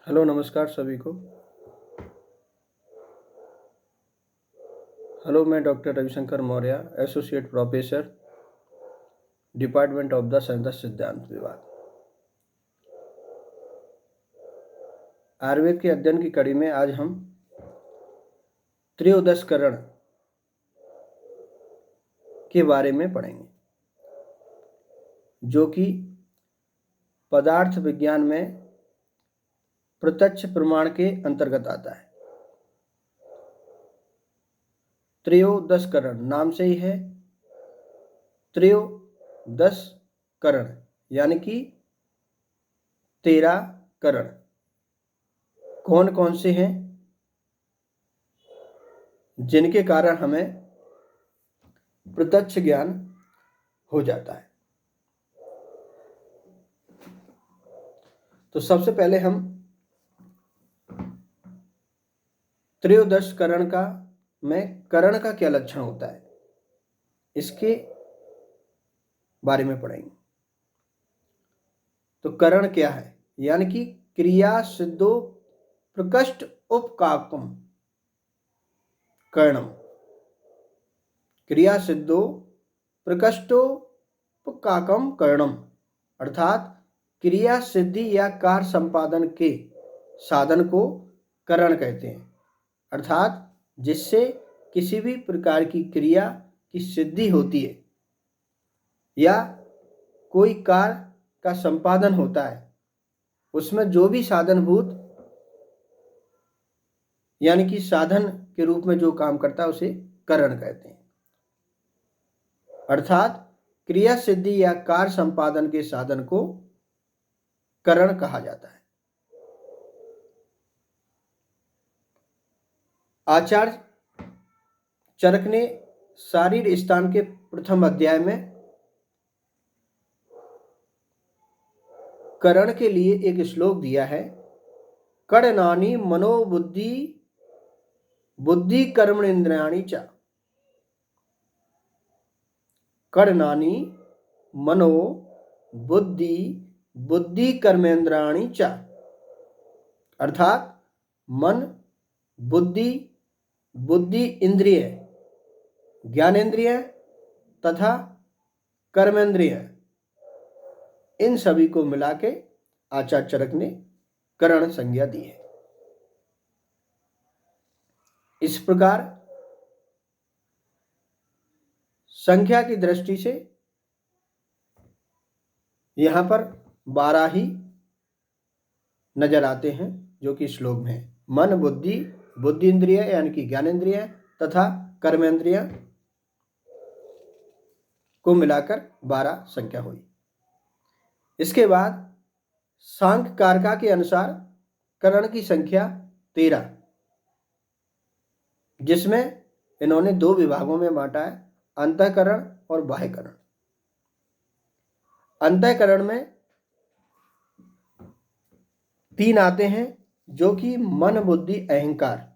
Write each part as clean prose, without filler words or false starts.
Hello नमस्कार सभी को। हेलो, मैं doctor Ravishankar Maurya, associate professor, department of the Sanskrit सिद्धांत विभाग। आयुर्वेद के अध्ययन की कड़ी में आज हम त्रयोदशकरण के बारे में पढ़ेंगे, जो कि पदार्थ विज्ञान में प्रत्यक्ष प्रमाण के अंतर्गत आता है। त्रयोदशकरण नाम से ही है, त्रयोदशकरण यानी कि 13 करण। कौन कौन से हैं जिनके कारण हमें प्रत्यक्ष ज्ञान हो जाता है। तो सबसे पहले हम त्रयोदश करण करण का क्या लक्षण होता है, इसके बारे में पढ़ेंगे। तो करण क्या है, यानी कि क्रिया सिद्धो प्रकृष्ट उपकाकम कर्णम। क्रिया सिद्धो प्रकृष्टोपकाकम कर्णम अर्थात क्रिया सिद्धि या कार्य संपादन के साधन को करण कहते हैं, अर्थात जिससे किसी भी प्रकार की क्रिया की सिद्धि होती है या कोई कार्य का संपादन होता है, उसमें जो भी साधनभूत यानी कि साधन के रूप में जो काम करता है उसे करण कहते हैं। अर्थात क्रिया सिद्धि या कार्य संपादन के साधन को करण कहा जाता है। आचार्य चरक ने शारीर स्थान के प्रथम अध्याय में करण के लिए एक श्लोक दिया है। कड़नानि मनोबुद्धि बुद्धि कर्मेन्द्रियाणि च। कड़नानि मनो बुद्धि बुद्धि कर्मेन्द्रियाणि च अर्थात मन, बुद्धि, बुद्धि इंद्रिय, ज्ञानेन्द्रिय तथा कर्मेंद्रिय, इन सभी को मिला के आचार्य चरक ने करण संज्ञा दी है। इस प्रकार संख्या की दृष्टि से यहां पर 12 ही नजर आते हैं, जो कि श्लोक में है। मन, बुद्धि, बुद्धि इंद्रिय यानी कि ज्ञानेन्द्रिय तथा कर्मेंद्रिय को मिलाकर 12 संख्या हुई। इसके बाद सांख्य कारका के अनुसार करण की संख्या 13, जिसमें इन्होंने 2 विभागों में बांटा है, अंतःकरण और बाह्यकरण। अंतःकरण में 3 आते हैं, जो कि मन, बुद्धि, अहंकार।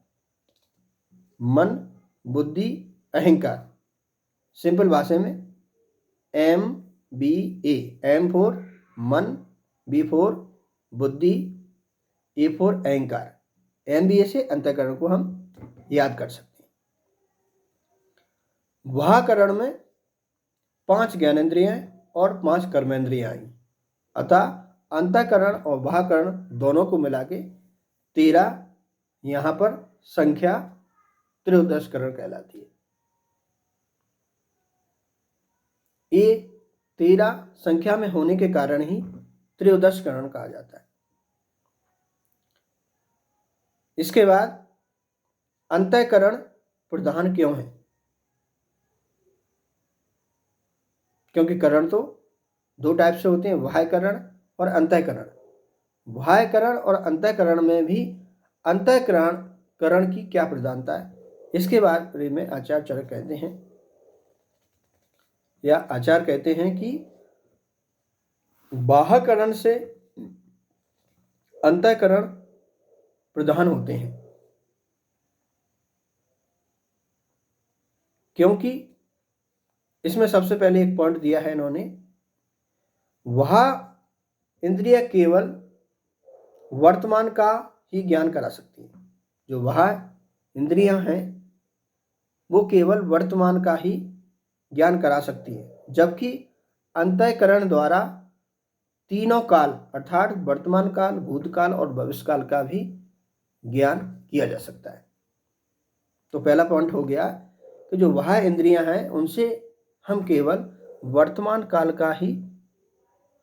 मन, बुद्धि, अहंकार, सिंपल भाषा में MBA। M फॉर मन, B फॉर बुद्धि, A फॉर अहंकार। MBA से अंतःकरण को हम याद कर सकते हैं। बाह्यकरण में 5 ज्ञानेंद्रियां और 5 कर्मेंद्रियां आई, अतः अंतःकरण और बाह्यकरण दोनों को मिला के 13 यहां पर संख्या त्रयोदशकरण कहलाती है। ये 13 संख्या में होने के कारण ही त्रयोदशकरण कहा जाता है। इसके बाद अंतःकरण प्रधान क्यों है, क्योंकि करण तो 2 टाइप से होते हैं, बाह्यकरण और अंतःकरण। बाह्यकरण और अंतःकरण में भी अंतःकरण की क्या प्रधानता है, इसके बारे में आचार्य चरक कहते हैं, या आचार्य कहते हैं कि बाह्यकरण से अंतःकरण प्रधान होते हैं, क्योंकि इसमें सबसे पहले एक पॉइंट दिया है इन्होंने, वह इंद्रिय केवल वर्तमान का ही ज्ञान करा सकती हैं। जो वह इंद्रियां हैं वो केवल वर्तमान का ही ज्ञान करा सकती है, जबकि अंतःकरण द्वारा तीनों काल अर्थात वर्तमान काल, भूतकाल और भविष्यकाल का भी ज्ञान किया जा सकता है। तो पहला पॉइंट हो गया कि जो वह इंद्रियां हैं उनसे हम केवल वर्तमान काल का ही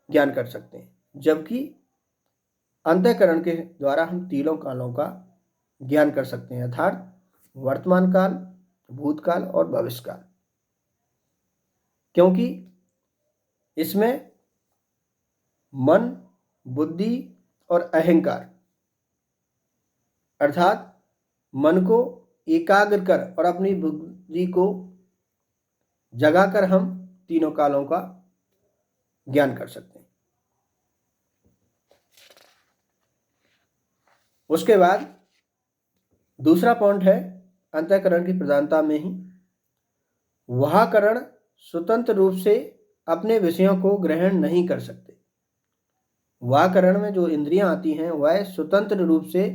ज्ञान कर सकते हैं, जबकि अंतःकरण के द्वारा हम तीनों कालों का ज्ञान कर सकते हैं, अर्थात वर्तमान काल, भूतकाल और भविष्यकाल। क्योंकि इसमें मन, बुद्धि और अहंकार अर्थात मन को एकाग्र कर और अपनी बुद्धि को जगाकर हम तीनों कालों का ज्ञान कर सकते हैं। उसके बाद दूसरा पॉइंट है अंतःकरण की प्रधानता में ही वह करण स्वतंत्र रूप से अपने विषयों को ग्रहण नहीं कर सकते। वह करण में जो इंद्रियां आती हैं वह स्वतंत्र रूप से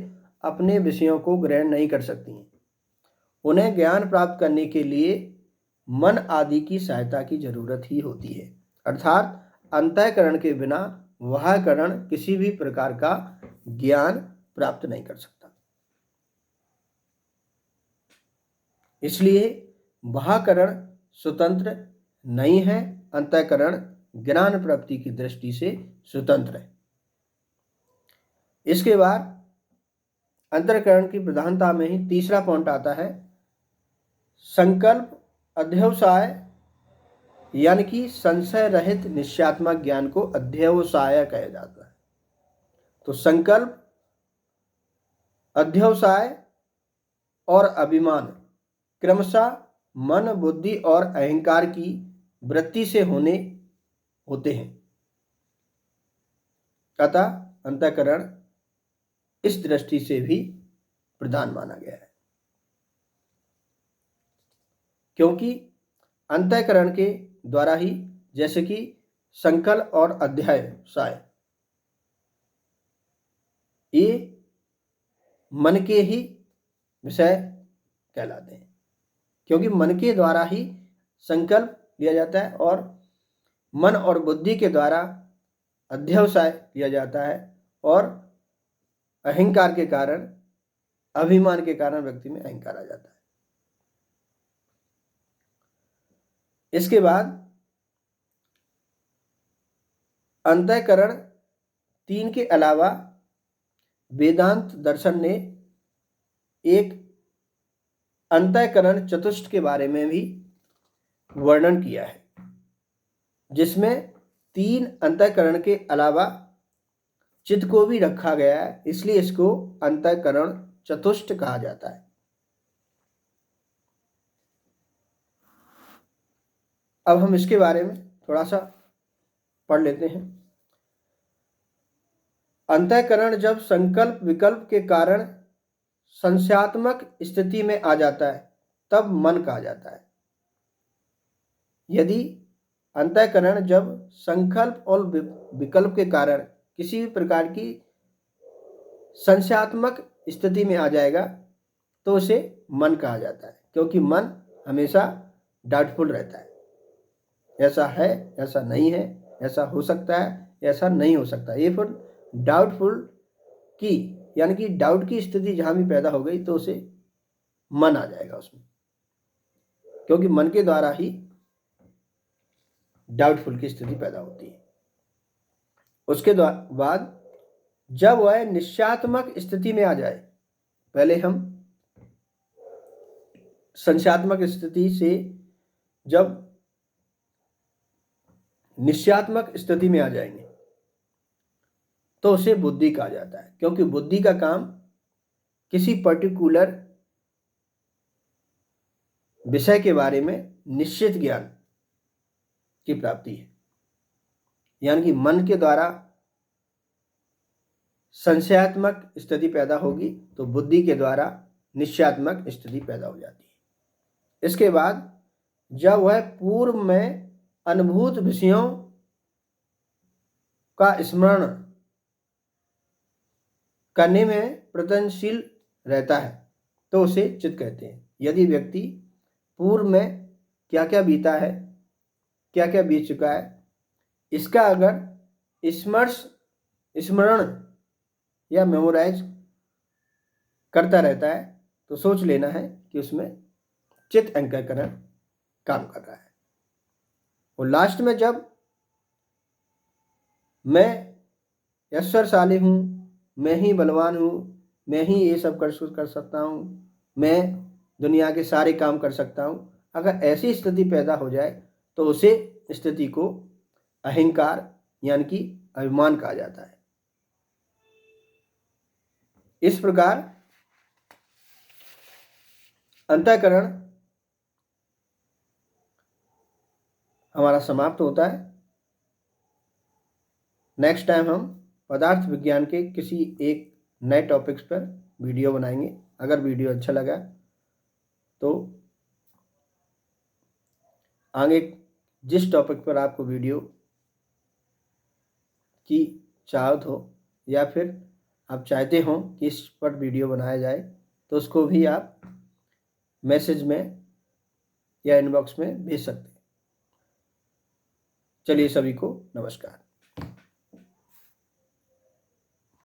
अपने विषयों को ग्रहण नहीं कर सकती हैं। उन्हें ज्ञान प्राप्त करने के लिए मन आदि की सहायता की जरूरत ही होती है, अर्थात अंतःकरण के बिना वह करण किसी भी प्रकार का ज्ञान प्राप्त नहीं कर सकता। इसलिए वह करण स्वतंत्र नहीं है, अंतःकरण ज्ञान प्राप्ति की दृष्टि से स्वतंत्र है। इसके बाद अंतःकरण की प्रधानता में ही तीसरा पॉइंट आता है संकल्प अध्यवसाय, यानी कि संशय रहित निश्चयात्मक ज्ञान को अध्यवसाय कहा जाता है। तो संकल्प, अध्यवसाय और अभिमान क्रमशः मन, बुद्धि और अहंकार की वृत्ति से होते हैं। अतः अंतःकरण इस दृष्टि से भी प्रधान माना गया है, क्योंकि अंतःकरण के द्वारा ही जैसे कि संकल्प और अध्यवसाय ये मन के ही विषय कहलाते हैं, क्योंकि मन के द्वारा ही संकल्प लिया जाता है और मन और बुद्धि के द्वारा अध्यवसाय लिया जाता है और अहंकार के कारण, अभिमान के कारण व्यक्ति में अहंकार आ जाता है। इसके बाद अंतःकरण 3 के अलावा वेदांत दर्शन ने एक अंतःकरण चतुष्ट के बारे में भी वर्णन किया है, जिसमें 3 अंतःकरण के अलावा चित्त को भी रखा गया है, इसलिए इसको अंतःकरण चतुष्ट कहा जाता है। अब हम इसके बारे में थोड़ा सा पढ़ लेते हैं। अंतःकरण जब संकल्प विकल्प के कारण संशयात्मक स्थिति में आ जाता है तब मन कहा जाता है। यदि अंतःकरण जब संकल्प और विकल्प के कारण किसी भी प्रकार की संशयात्मक स्थिति में आ जाएगा तो उसे मन कहा जाता है, क्योंकि मन हमेशा डाउटफुल रहता है, ऐसा है, ऐसा नहीं है, ऐसा हो सकता है, ऐसा नहीं हो सकता। ये फिर डाउटफुल की यानी कि डाउट की स्थिति जहां भी पैदा हो गई तो उसे मन आ जाएगा उसमें, क्योंकि मन के द्वारा ही डाउटफुल की स्थिति पैदा होती है। उसके बाद जब वह निश्चयात्मक स्थिति में आ जाए, पहले हम संशयात्मक स्थिति से जब निश्चयात्मक स्थिति में आ जाएंगे तो उसे बुद्धि कहा जाता है, क्योंकि बुद्धि का काम किसी पर्टिकुलर विषय के बारे में निश्चित ज्ञान की प्राप्ति है। यानी कि मन के द्वारा संशयात्मक स्थिति पैदा होगी तो बुद्धि के द्वारा निश्चयात्मक स्थिति पैदा हो जाती है। इसके बाद जब वह पूर्व में अनुभूत विषयों का स्मरण करने में प्रयत्नशील रहता है तो उसे चित्त कहते हैं। यदि व्यक्ति पूर्व में क्या क्या बीता है, क्या क्या बीत चुका है, इसका अगर स्मरण या मेमोराइज करता रहता है तो सोच लेना है कि उसमें चित्त अंककरण काम कर रहा है। और लास्ट में जब मैं ऐश्वर्यशाली हूँ, मैं ही बलवान हूँ, मैं ही ये सब कर सकता हूँ, मैं दुनिया के सारे काम कर सकता हूँ, अगर ऐसी स्थिति पैदा हो जाए तो उसे स्थिति को अहंकार यानी कि अभिमान कहा जाता है। इस प्रकार अंतःकरण हमारा समाप्त होता है। नेक्स्ट टाइम हम पदार्थ विज्ञान के किसी एक नए टॉपिक्स पर वीडियो बनाएंगे। अगर वीडियो अच्छा लगा तो आगे जिस टॉपिक पर आपको वीडियो की चाहत हो या फिर आप चाहते हो कि इस पर वीडियो बनाया जाए तो उसको भी आप मैसेज में या इनबॉक्स में भेज सकते हैं। चलिए, सभी को नमस्कार।